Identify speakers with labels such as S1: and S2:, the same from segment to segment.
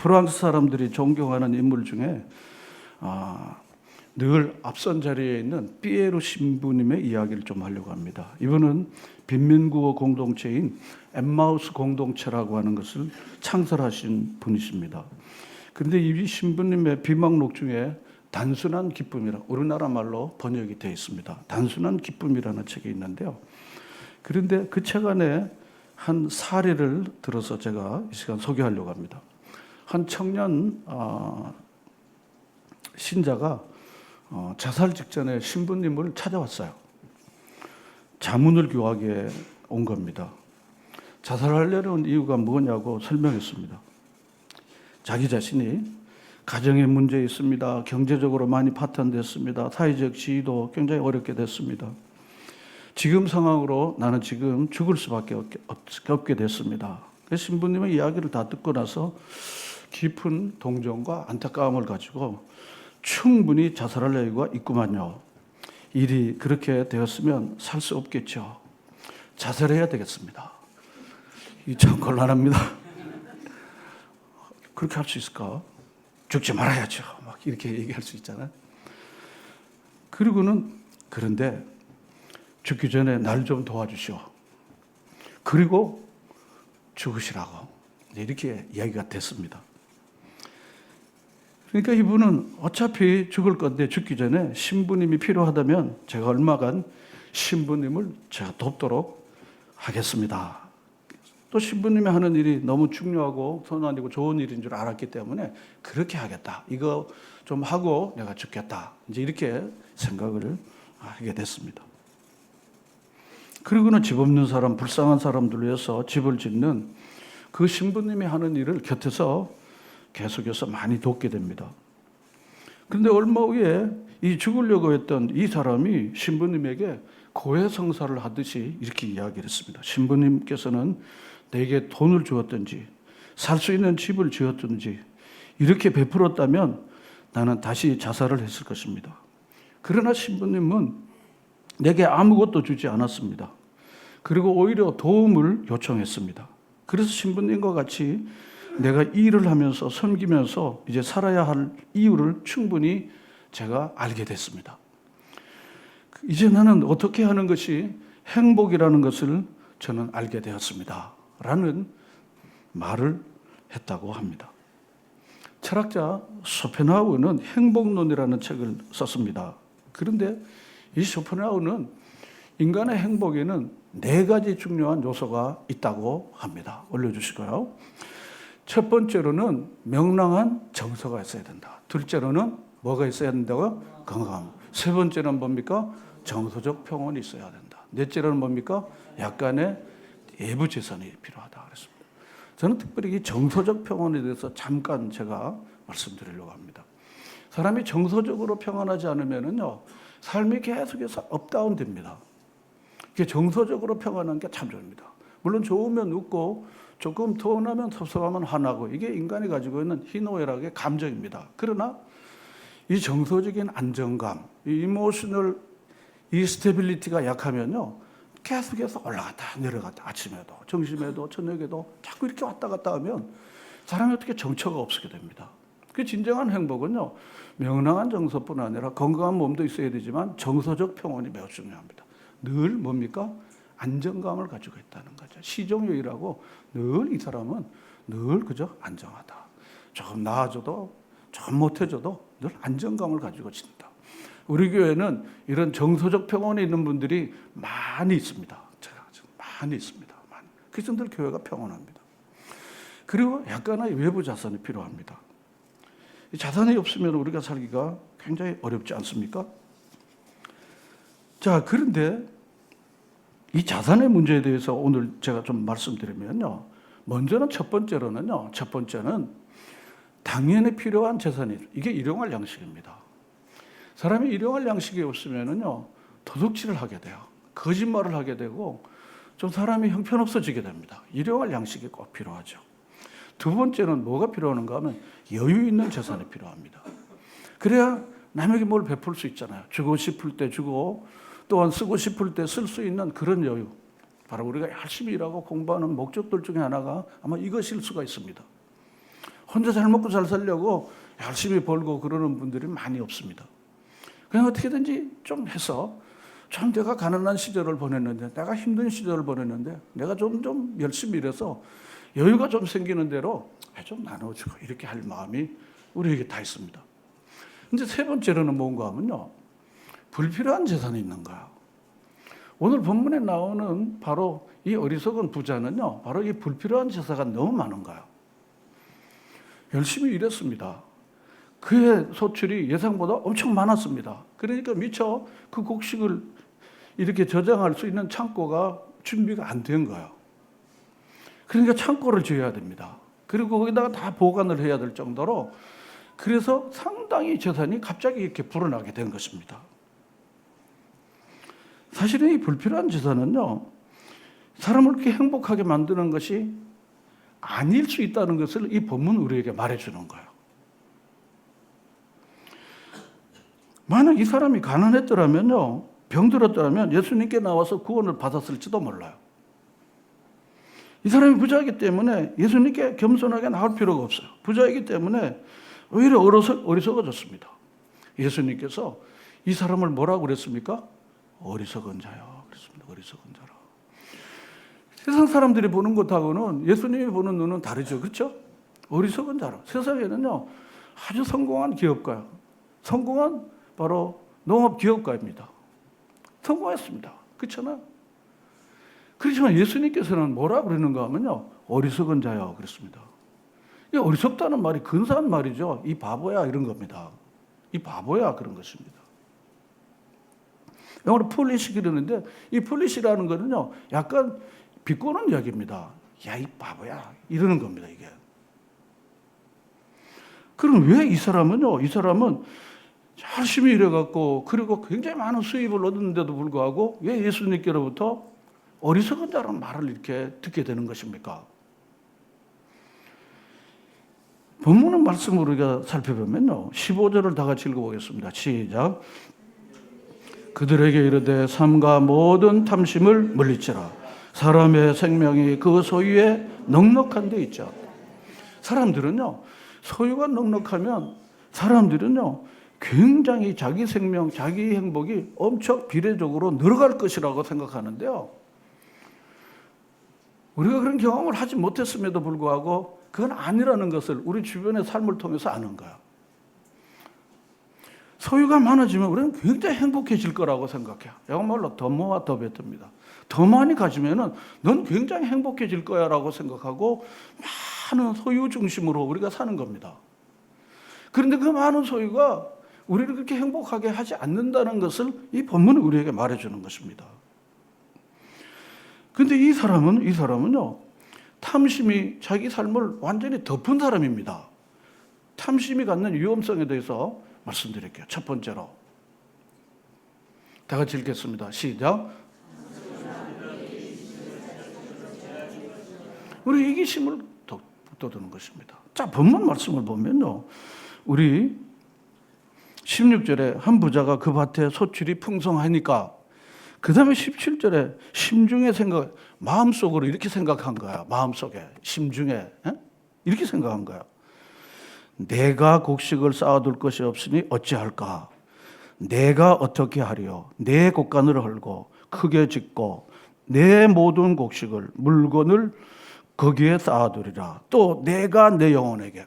S1: 프랑스 사람들이 존경하는 인물 중에 늘 앞선 자리에 있는 피에로 신부님의 이야기를 좀 하려고 합니다. 이분은 빈민구어 공동체인 엠마우스 공동체라고 하는 것을 창설하신 분이십니다. 그런데 이 신부님의 비망록 중에 단순한 기쁨이라 우리나라 말로 번역이 되어 있습니다. 단순한 기쁨이라는 책이 있는데요. 그런데 그 책 안에 한 사례를 들어서 제가 이 시간 소개하려고 합니다. 한 청년 신자가 자살 직전에 신부님을 찾아왔어요. 자문을 구하게 온 겁니다. 자살하려는 이유가 뭐냐고 설명했습니다. 자기 자신이 가정에 문제 있습니다. 경제적으로 많이 파탄됐습니다. 사회적 지위도 굉장히 어렵게 됐습니다. 지금 상황으로 나는 지금 죽을 수밖에 없게 됐습니다. 그래서 신부님의 이야기를 다 듣고 나서 깊은 동정과 안타까움을 가지고 충분히 자살할 여유가 있구만요. 일이 그렇게 되었으면 살 수 없겠죠. 자살해야 되겠습니다. 이 참 곤란합니다. 그렇게 할 수 있을까? 죽지 말아야죠. 막 이렇게 얘기할 수 있잖아요. 그리고는 그런데 죽기 전에 날 좀 도와주시오. 그리고 죽으시라고 이렇게 이야기가 됐습니다. 그러니까 이분은 어차피 죽을 건데 죽기 전에 신부님이 필요하다면 제가 얼마간 신부님을 제가 돕도록 하겠습니다. 또 신부님이 하는 일이 너무 중요하고 선한이고 좋은 일인 줄 알았기 때문에 그렇게 하겠다. 이거 좀 하고 내가 죽겠다. 이제 이렇게 생각을 하게 됐습니다. 그리고는 집 없는 사람, 불쌍한 사람들을 위해서 집을 짓는 그 신부님이 하는 일을 곁에서 계속해서 많이 돕게 됩니다. 그런데 얼마 후에 이 죽으려고 했던 이 사람이 신부님에게 고해성사를 하듯이 이렇게 이야기를 했습니다. 신부님께서는 내게 돈을 주었든지 살 수 있는 집을 지었든지 이렇게 베풀었다면 나는 다시 자살을 했을 것입니다. 그러나 신부님은 내게 아무것도 주지 않았습니다. 그리고 오히려 도움을 요청했습니다. 그래서 신부님과 같이 내가 일을 하면서 섬기면서 이제 살아야 할 이유를 충분히 제가 알게 됐습니다. 이제 나는 어떻게 하는 것이 행복이라는 것을 저는 알게 되었습니다. 라는 말을 했다고 합니다. 철학자 쇼펜하우어는 행복론이라는 책을 썼습니다. 그런데 이 쇼펜하우어는 인간의 행복에는 4가지 중요한 요소가 있다고 합니다. 올려주시고요. 첫 번째로는 명랑한 정서가 있어야 된다. 둘째로는 뭐가 있어야 된다고? 건강. 세 번째는 뭡니까? 정서적 평온이 있어야 된다. 넷째로는 뭡니까? 약간의 예부 재산이 필요하다 그랬습니다. 저는 특별히 이 정서적 평온에 대해서 잠깐 제가 말씀드리려고 합니다. 사람이 정서적으로 평안하지 않으면요, 삶이 계속해서 업다운 됩니다. 이게 정서적으로 평안한 게 참 좋습니다. 물론 좋으면 웃고 조금 서운하면 섭섭하면 화나고 이게 인간이 가지고 있는 희노애락의 감정입니다. 그러나 이 정서적인 안정감, 이 이모셔널 이 스테빌리티가 약하면요, 계속해서 올라갔다 내려갔다 아침에도 점심에도 저녁에도 자꾸 이렇게 왔다 갔다 하면 사람이 어떻게 정처가 없게 됩니다. 그 진정한 행복은요, 명랑한 정서뿐 아니라 건강한 몸도 있어야 되지만 정서적 평온이 매우 중요합니다. 늘 뭡니까? 안정감을 가지고 있다는 거죠. 시종유의라고 늘 이 사람은 늘 그저 안정하다. 조금 나아져도 조금 못해져도 늘 안정감을 가지고 지낸다. 우리 교회는 이런 정서적 평온에 있는 분들이 많이 있습니다. 많이 있습니다. 그래서 늘 교회가 평온합니다. 그리고 약간의 외부 자산이 필요합니다. 이 자산이 없으면 우리가 살기가 굉장히 어렵지 않습니까? 자, 그런데 이 자산의 문제에 대해서 오늘 제가 좀 말씀드리면요. 먼저는 첫 번째는 당연히 필요한 재산이, 이게 일용할 양식입니다. 사람이 일용할 양식이 없으면요, 도둑질을 하게 돼요. 거짓말을 하게 되고 좀 사람이 형편없어지게 됩니다. 일용할 양식이 꼭 필요하죠. 두 번째는 뭐가 필요한가 하면 여유 있는 재산이 필요합니다. 그래야 남에게 뭘 베풀 수 있잖아요. 주고 싶을 때 주고 또한 쓰고 싶을 때 쓸 수 있는 그런 여유. 바로 우리가 열심히 일하고 공부하는 목적들 중에 하나가 아마 이것일 수가 있습니다. 혼자 잘 먹고 잘 살려고 열심히 벌고 그러는 분들이 많이 없습니다. 그냥 어떻게든지 좀 해서 좀 내가 가난한 시절을 보냈는데, 내가 힘든 시절을 보냈는데, 내가 좀 열심히 일해서 여유가 좀 생기는 대로 좀 나눠주고 이렇게 할 마음이 우리에게 다 있습니다. 근데 세 번째로는 뭔가 하면요, 불필요한 재산이 있는 거야. 오늘 본문에 나오는 바로 이 어리석은 부자는요, 바로 이 불필요한 재산가 너무 많은 거야. 열심히 일했습니다. 그의 소출이 예상보다 엄청 많았습니다. 그러니까 미처 그 곡식을 이렇게 저장할 수 있는 창고가 준비가 안 된 거예요. 그러니까 창고를 지어야 됩니다. 그리고 거기다가 다 보관을 해야 될 정도로, 그래서 상당히 재산이 갑자기 이렇게 불어나게 된 것입니다. 사실은 이 불필요한 재산은요, 사람을 그렇게 행복하게 만드는 것이 아닐 수 있다는 것을 이 본문은 우리에게 말해주는 거예요. 만약 이 사람이 가난했더라면요, 병들었더라면 예수님께 나와서 구원을 받았을지도 몰라요. 이 사람이 부자이기 때문에 예수님께 겸손하게 나올 필요가 없어요. 부자이기 때문에 오히려 어리석어졌습니다. 예수님께서 이 사람을 뭐라고 그랬습니까? 어리석은 자요. 그랬습니다. 어리석은 자라. 세상 사람들이 보는 것하고는 예수님이 보는 눈은 다르죠. 그렇죠? 어리석은 자라. 세상에는요, 아주 성공한 기업가요. 성공한 바로 농업 기업가입니다. 성공했습니다. 그렇잖아요. 그렇지만 예수님께서는 뭐라 그러는가 하면요, 어리석은 자요. 그랬습니다. 이 어리석다는 말이 근사한 말이죠. 이 바보야 이런 겁니다. 이 바보야 그런 것입니다. 영어로 폴리시 그러는데, 이 폴리시라는 거는요, 약간 비꼬는 이야기입니다. 야, 이 바보야 이러는 겁니다. 이게. 그럼 왜 이 사람은요, 이 사람은 열심히 일해갖고 그리고 굉장히 많은 수입을 얻었는데도 불구하고 왜 예수님께로부터 어리석은 자라는 말을 이렇게 듣게 되는 것입니까? 본문의 말씀을 우리가 살펴보면요, 15절을 다 같이 읽어보겠습니다. 시작. 그들에게 이르되 삼가 모든 탐심을 물리치라. 사람의 생명이 그 소유에 넉넉한 데 있자. 사람들은요, 소유가 넉넉하면 사람들은요, 굉장히 자기 생명, 자기 행복이 엄청 비례적으로 늘어갈 것이라고 생각하는데요, 우리가 그런 경험을 하지 못했음에도 불구하고 그건 아니라는 것을 우리 주변의 삶을 통해서 아는 거야. 소유가 많아지면 우리는 굉장히 행복해질 거라고 생각해요. 영어말로 더 모아 더 베터입니다. 더 많이 가지면은 넌 굉장히 행복해질 거야라고 생각하고 많은 소유 중심으로 우리가 사는 겁니다. 그런데 그 많은 소유가 우리를 그렇게 행복하게 하지 않는다는 것을 이 본문은 우리에게 말해주는 것입니다. 그런데 이 사람은요, 탐심이 자기 삶을 완전히 덮은 사람입니다. 탐심이 갖는 위험성에 대해서 말씀드릴게요. 첫 번째로. 다 같이 읽겠습니다. 시작. 우리 이기심을 돋우는 것입니다. 자, 본문 말씀을 보면요, 우리 16절에 한 부자가 그 밭에 소출이 풍성하니까, 그 다음에 17절에 심중에 생각, 마음속으로 이렇게 생각한 거야. 마음속에, 심중에 이렇게 생각한 거야. 내가 곡식을 쌓아둘 것이 없으니 어찌할까? 내가 어떻게 하리요? 내 곡간을 헐고 크게 짓고 내 모든 곡식을, 물건을 거기에 쌓아두리라. 또 내가 내 영혼에게.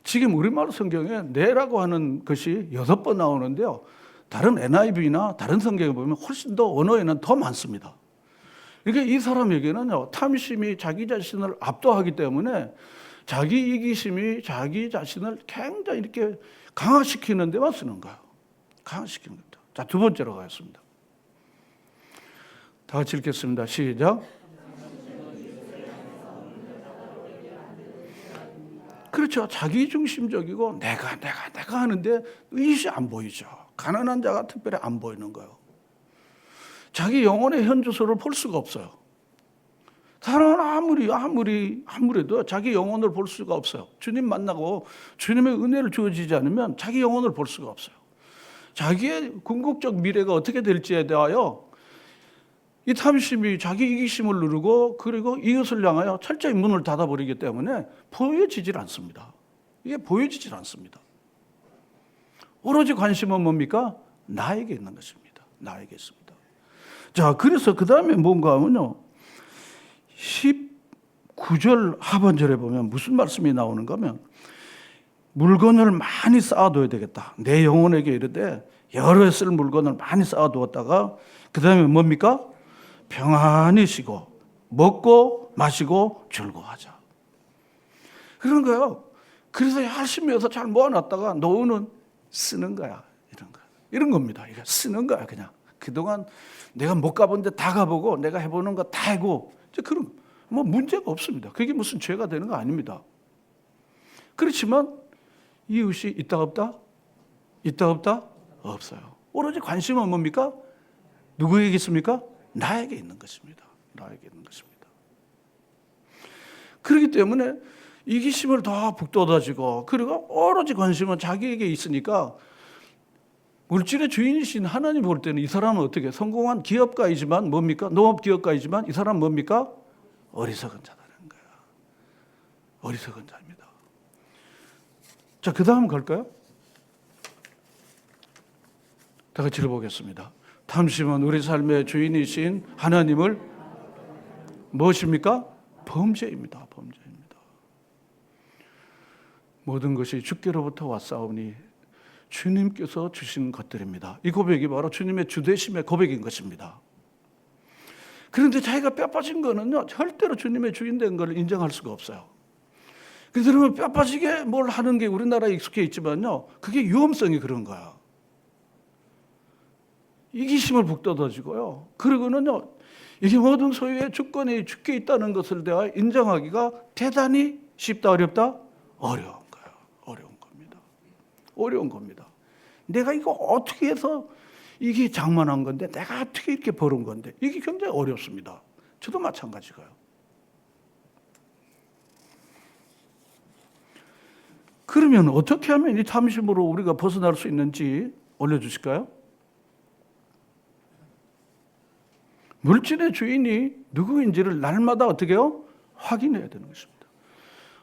S1: 지금 우리말 성경에 내라고 하는 것이 6번 나오는데요, 다른 NIV나 다른 성경에 보면 훨씬 더 언어에는 더 많습니다. 그러니까 이 사람에게는요, 탐심이 자기 자신을 압도하기 때문에 자기 이기심이 자기 자신을 굉장히 이렇게 강화시키는 데만 쓰는 거예요. 강화시키는 겁니다. 자, 두 번째로 가겠습니다. 다 같이 읽겠습니다. 시작. 그렇죠. 자기중심적이고 내가 하는데 의식이 안 보이죠. 가난한 자가 특별히 안 보이는 거예요. 자기 영혼의 현주소를 볼 수가 없어요. 사람은 아무래도 자기 영혼을 볼 수가 없어요. 주님 만나고 주님의 은혜를 주어지지 않으면 자기 영혼을 볼 수가 없어요. 자기의 궁극적 미래가 어떻게 될지에 대하여 이 탐심이 자기 이기심을 누르고, 그리고 이웃을 향하여 철저히 문을 닫아버리기 때문에 보여지질 않습니다. 이게 보여지질 않습니다. 오로지 관심은 뭡니까? 나에게 있는 것입니다. 나에게 있습니다. 자, 그래서 그 다음에 뭔가 하면요. 19절 하반절에 보면 무슨 말씀이 나오는가 하면 물건을 많이 쌓아둬야 되겠다. 내 영혼에게 이르되 여러 해 쓸 물건을 많이 쌓아두었다가 그 다음에 뭡니까? 평안히 쉬고 먹고 마시고 즐거워하자. 그런 거예요. 그래서 열심히 해서 잘 모아놨다가 노후는 쓰는 거야. 이런 거. 이런 겁니다. 이거 쓰는 거야, 그냥. 그동안 내가 못 가본 데 다 가보고 내가 해보는 거 다 하고 그런 뭐 문제가 없습니다. 그게 무슨 죄가 되는 거 아닙니다. 그렇지만 이웃이 있다 없다? 있다 없다? 없어요. 오로지 관심은 뭡니까? 누구에게 있습니까? 나에게 있는 것입니다. 나에게 있는 것입니다. 그렇기 때문에 이기심을 더 북돋아지고 그리고 오로지 관심은 자기에게 있으니까 물질의 주인이신 하나님 볼 때는 이 사람은 어떻게 성공한 기업가이지만 뭡니까? 농업기업가이지만 이 사람은 뭡니까? 어리석은 자라는 거야. 어리석은 자입니다. 자, 그 다음 갈까요? 다 같이 읽어보겠습니다. 탐심은 우리 삶의 주인이신 하나님을 무엇입니까? 범죄입니다. 범죄입니다. 모든 것이 주께로부터 왔사오니 주님께서 주신 것들입니다. 이 고백이 바로 주님의 주되심의 고백인 것입니다. 그런데 자기가 뼈빠진 거는요, 절대로 주님의 주인 된 걸 인정할 수가 없어요. 그래서 여러분 뼈빠지게 뭘 하는 게 우리나라에 익숙해 있지만요, 그게 위험성이 그런 거야. 이기심을 북돋아지고요. 그리고는요, 이게 모든 소유의 주권이 주께 있다는 것을 대하여 인정하기가 대단히 쉽다, 어렵다? 어려운 거예요. 어려운 겁니다. 어려운 겁니다. 내가 이거 어떻게 해서 이게 장만한 건데, 내가 어떻게 이렇게 벌은 건데, 이게 굉장히 어렵습니다. 저도 마찬가지고요. 그러면 어떻게 하면 이 탐심으로 우리가 벗어날 수 있는지 올려주실까요? 물질의 주인이 누구인지를 날마다 어떻게 해요? 확인해야 되는 것입니다.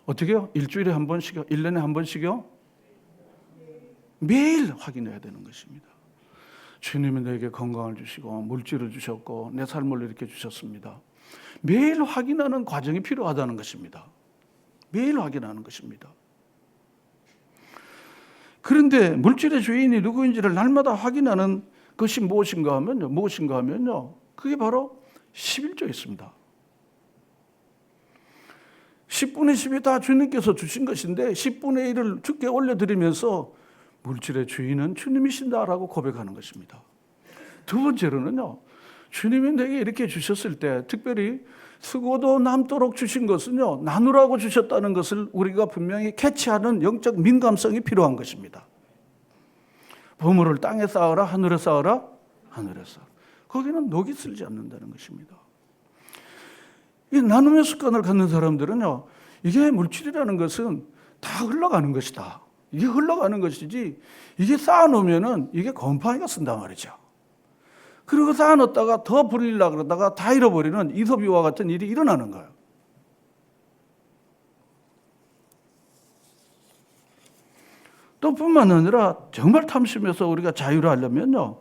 S1: 어떻게 해요? 일주일에 한 번씩요? 1년에 한 번씩요? 매일 확인해야 되는 것입니다. 주님이 내게 건강을 주시고 물질을 주셨고 내 삶을 이렇게 주셨습니다. 매일 확인하는 과정이 필요하다는 것입니다. 매일 확인하는 것입니다. 그런데 물질의 주인이 누구인지를 날마다 확인하는 것이 무엇인가 하면요. 그게 바로 11조에 있습니다. 10분의 10이 다 주님께서 주신 것인데 10분의 1을 주께 올려드리면서 물질의 주인은 주님이신다라고 고백하는 것입니다. 두 번째로는요. 주님이 내게 이렇게 주셨을 때 특별히 쓰고도 남도록 주신 것은요. 나누라고 주셨다는 것을 우리가 분명히 캐치하는 영적 민감성이 필요한 것입니다. 보물을 땅에 쌓아라, 하늘에 쌓아라, 하늘에 쌓아라. 거기는 녹이 슬지 않는다는 것입니다. 이 나눔의 습관을 갖는 사람들은요, 이게 물질이라는 것은 다 흘러가는 것이다. 이게 흘러가는 것이지, 이게 쌓아놓으면은 이게 곰팡이가 쓴단 말이죠. 그리고 쌓아놓다가 더 부리려고 그러다가 다 잃어버리는 이솝이와 같은 일이 일어나는 거예요. 또 뿐만 아니라 정말 탐심에서 우리가 자유를 하려면요,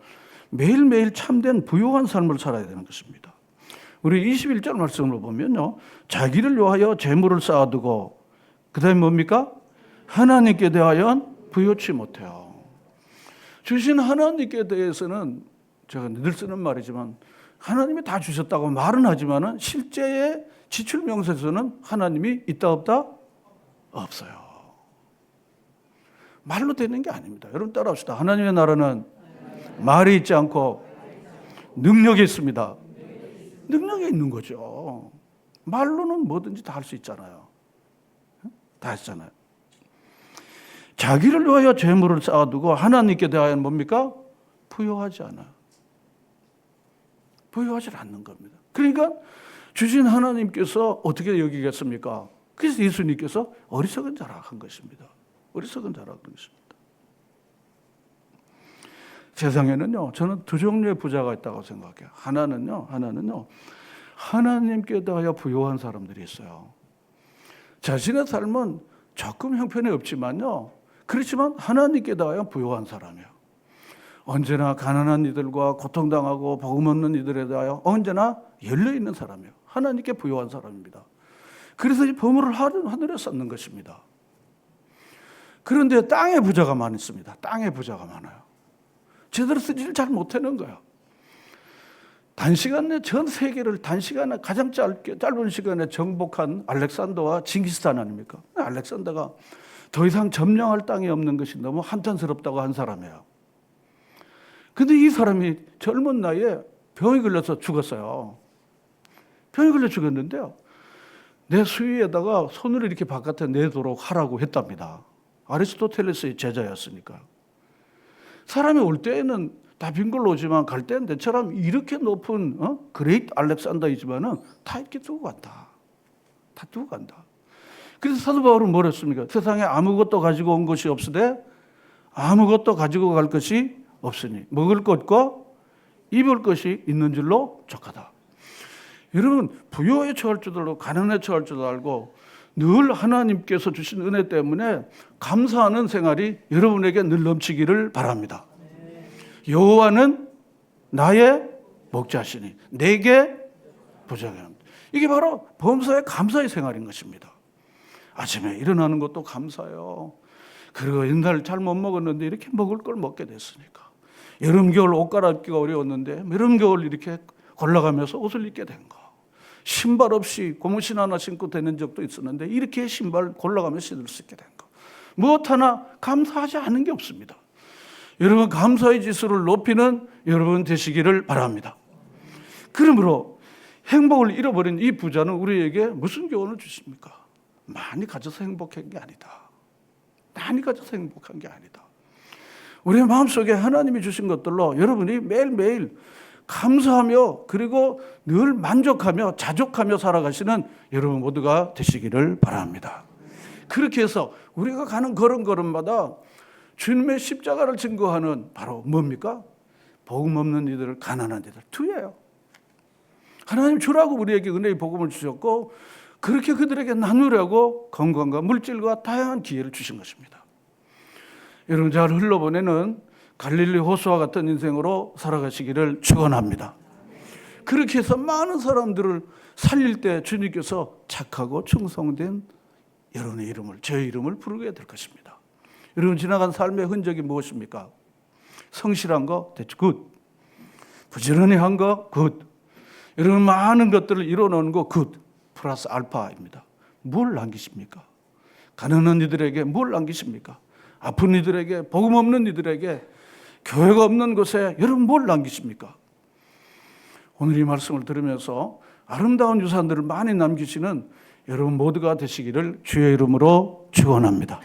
S1: 매일매일 참된 부유한 삶을 살아야 되는 것입니다. 우리 21절 말씀을 보면요. 자기를 위하여 재물을 쌓아두고 그 다음에 뭡니까? 하나님께 대하여 부요치 못해요. 주신 하나님께 대해서는 제가 늘 쓰는 말이지만 하나님이 다 주셨다고 말은 하지만 실제의 지출 명세서는 하나님이 있다 없다? 없어요. 말로 되는 게 아닙니다. 여러분 따라합시다. 하나님의 나라는 말이 있지 않고 능력이 있습니다. 능력이 있는 거죠. 말로는 뭐든지 다 할 수 있잖아요. 다 했잖아요. 자기를 위하여 재물을 쌓아두고 하나님께 대하여 뭡니까? 부요하지 않아요. 부요하지 않는 겁니다. 그러니까 주신 하나님께서 어떻게 여기겠습니까? 그래서 예수님께서 어리석은 자라 한 것입니다. 어리석은 자라 한 것입니다. 세상에는요, 저는 두 종류의 부자가 있다고 생각해요. 하나는요, 하나님께 대하여 부요한 사람들이 있어요. 자신의 삶은 조금 형편이 없지만요. 그렇지만 하나님께다가 부요한 사람이에요. 언제나 가난한 이들과 고통당하고 복음 없는 이들에 대하여 언제나 열려있는 사람이에요. 하나님께 부요한 사람입니다. 그래서 이 보물을 하늘에 쌓는 것입니다. 그런데 땅에 부자가 많습니다. 땅에 부자가 많아요. 제대로 쓰지를 잘 못하는 거예요. 단시간에 전 세계를 단시간에 가장 짧은 시간에 정복한 알렉산더와 징기스칸 아닙니까? 알렉산더가 더 이상 점령할 땅이 없는 것이 너무 한탄스럽다고 한 사람이에요. 근데 이 사람이 젊은 나이에 병이 걸려서 죽었어요. 병이 걸려 죽었는데요. 내 수위에다가 손을 이렇게 바깥에 내도록 하라고 했답니다. 아리스토텔레스의 제자였으니까. 사람이 올 때에는 다 빈 걸로 오지만 갈 때는 내처럼 이렇게 높은 그레이트 알렉산더이지만은 다 이렇게 두고 간다. 다 두고 간다. 그래서 사도 바울은 뭐라 했습니까? 세상에 아무것도 가지고 온 것이 없으되 아무것도 가지고 갈 것이 없으니 먹을 것과 입을 것이 있는 줄로 족하다. 여러분 부요에 처할 줄도 알고 가난에 처할 줄도 알고 늘 하나님께서 주신 은혜 때문에 감사하는 생활이 여러분에게 늘 넘치기를 바랍니다. 여호와는 나의 목자시니 내게 보장해 합니다. 이게 바로 범사의 감사의 생활인 것입니다. 아침에 일어나는 것도 감사해요. 그리고 옛날 잘 못 먹었는데 이렇게 먹을 걸 먹게 됐으니까. 여름 겨울 옷 갈아입기가 어려웠는데 여름 겨울 이렇게 골라가면서 옷을 입게 된 거. 신발 없이 고무신 하나 신고 되는 적도 있었는데 이렇게 신발 골라가며 신을 쓰게 된 거. 무엇 하나 감사하지 않은 게 없습니다. 여러분 감사의 지수를 높이는 여러분 되시기를 바랍니다. 그러므로 행복을 잃어버린 이 부자는 우리에게 무슨 교훈을 주십니까? 많이 가져서 행복한 게 아니다. 많이 가져서 행복한 게 아니다. 우리의 마음속에 하나님이 주신 것들로 여러분이 매일매일 감사하며 그리고 늘 만족하며 자족하며 살아가시는 여러분 모두가 되시기를 바랍니다. 그렇게 해서 우리가 가는 걸음걸음마다 주님의 십자가를 증거하는 바로 뭡니까? 복음 없는 이들, 가난한 이들, 투예요. 하나님 주라고 우리에게 은혜의 복음을 주셨고 그렇게 그들에게 나누려고 건강과 물질과 다양한 기회를 주신 것입니다. 여러분 잘 흘러보내는 갈릴리 호수와 같은 인생으로 살아가시기를 축원합니다. 그렇게 해서 많은 사람들을 살릴 때 주님께서 착하고 충성된 여러분의 이름을, 저의 이름을 부르게 될 것입니다. 여러분 지나간 삶의 흔적이 무엇입니까? 성실한 거, 굿. 부지런히 한 거, 굿. 여러분 많은 것들을 이뤄놓은 거, 굿. 플러스 알파입니다. 뭘 남기십니까? 가난한 이들에게 뭘 남기십니까? 아픈 이들에게, 복음 없는 이들에게, 교회가 없는 곳에 여러분 뭘 남기십니까? 오늘 이 말씀을 들으면서 아름다운 유산들을 많이 남기시는 여러분 모두가 되시기를 주의 이름으로 축원합니다.